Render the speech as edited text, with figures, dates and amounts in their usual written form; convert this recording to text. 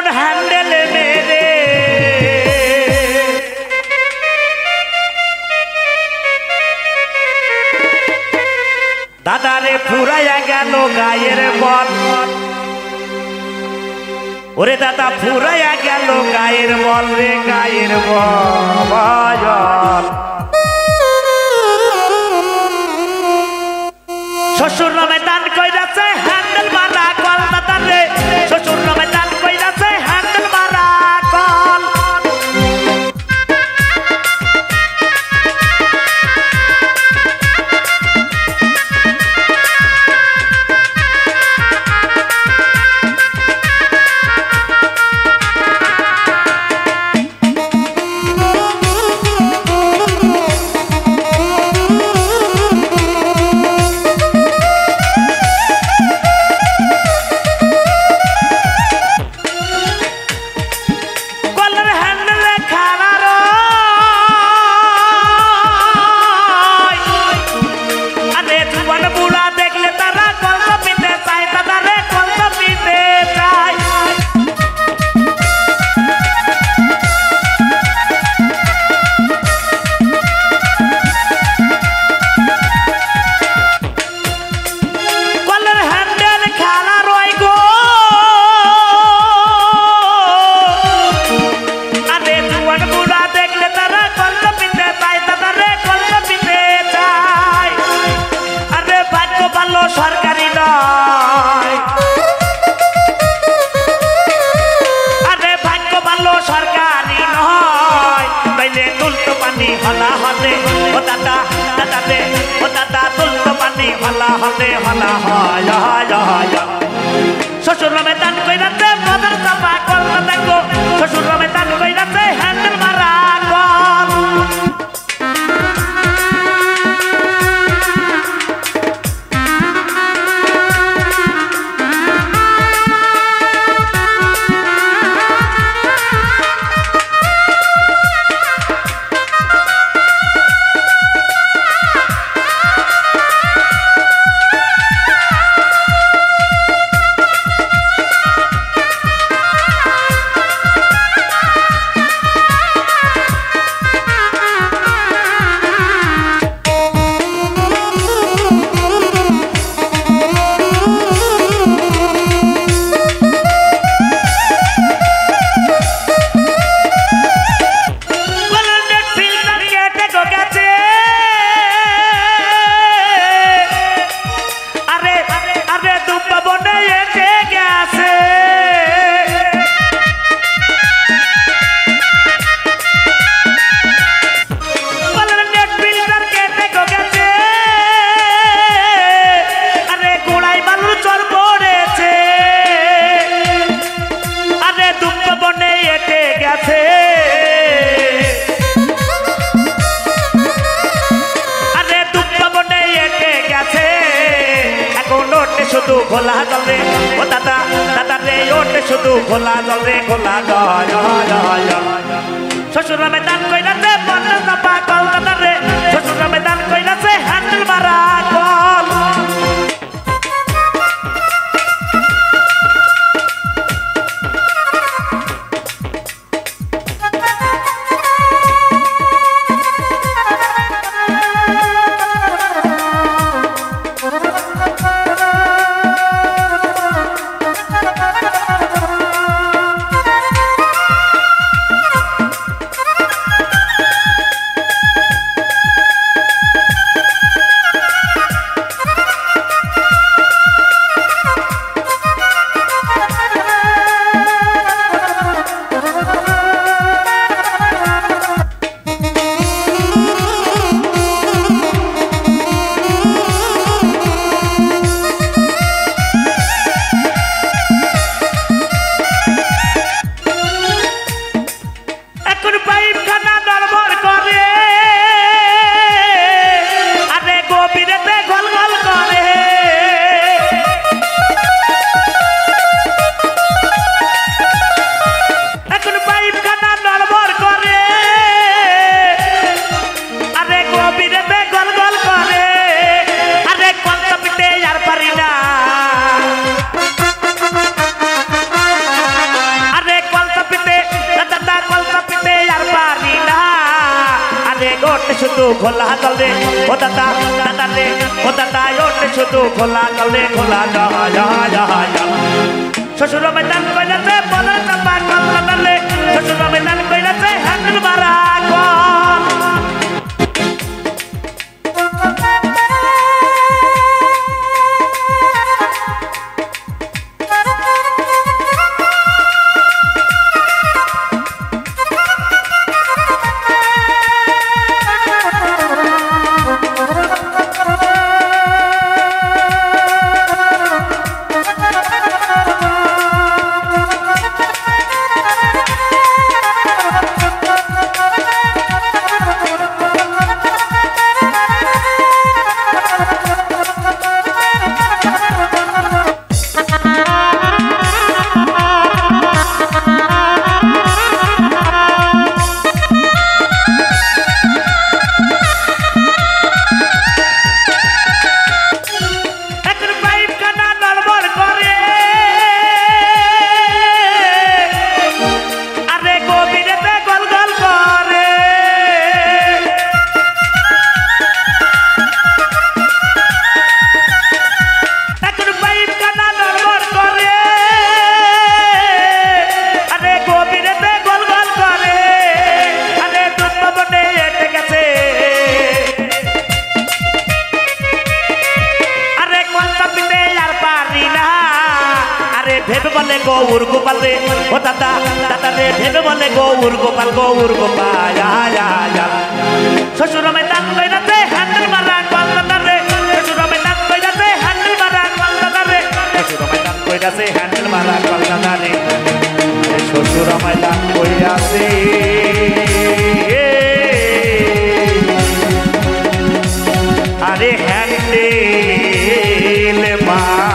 এমন হ্যান্ডেলে মেরে দাদারে ফুরাইয়া গেল গায়ের বল ওরে দাদা ফুরাইয়া গেল গায়ের বল রে গায়ের বল শ্বশুর নামে দান কইরাছে হ্যান্ডেল মারা কল দাদা রে শ্বশুর নামে দান কইরাছে হ্যান্ডেল মারা কল সরকারি নয় আরে ভাগ্য ভালো সরকারি নয় তাইলে তুলতো পানি হলা হলে ও দাদা দাদা রে ও দাদা তুলতো পানি হলা হলে হলা হয় শ্বশুর নামে দান কইরাছে মদর চাপা কল দাদা গো শ্বশুর নামে দান কইরাছে হ্যান্ডেল মারা কল শুধু খোলা জলে ও দাদা দাদা রে ওটে শুধু খোলা জলে খোলা জয় শ্বশুর নামে দান কইরাছে মদর চাপা কল দাদা রে শ্বশুর নামে দান কইরাছে হ্যান্ডেল মারা কল শুধু খোলা জলে ও দাদা দাদা রে ও দাদা ওঠে শুধু খোলা জলে খোলা জল শ্বশুর ময়দান কইলাছে বদল চাপা কল দাদা শ্বশুর ময়দান কইলাছে হ্যান্ডেল মারা ভেবে বলে গৌর গোপাল রে ও দাদা দাদা রে ভেবে বলে গৌর গোপাল শ্বশুর ময়দান কইরাতে হ্যান্ডেল মারা কল দাদা রে শ্বশুর ময়দান কইরাতে হ্যান্ডেল মারা কল দাদা রে শ্বশুর ময়দান কইরাতে হ্যান্ডেল মারা কল দাদা রে শ্বশুর ময়দান কইরাতে আরে হ্যান্ডেল মারা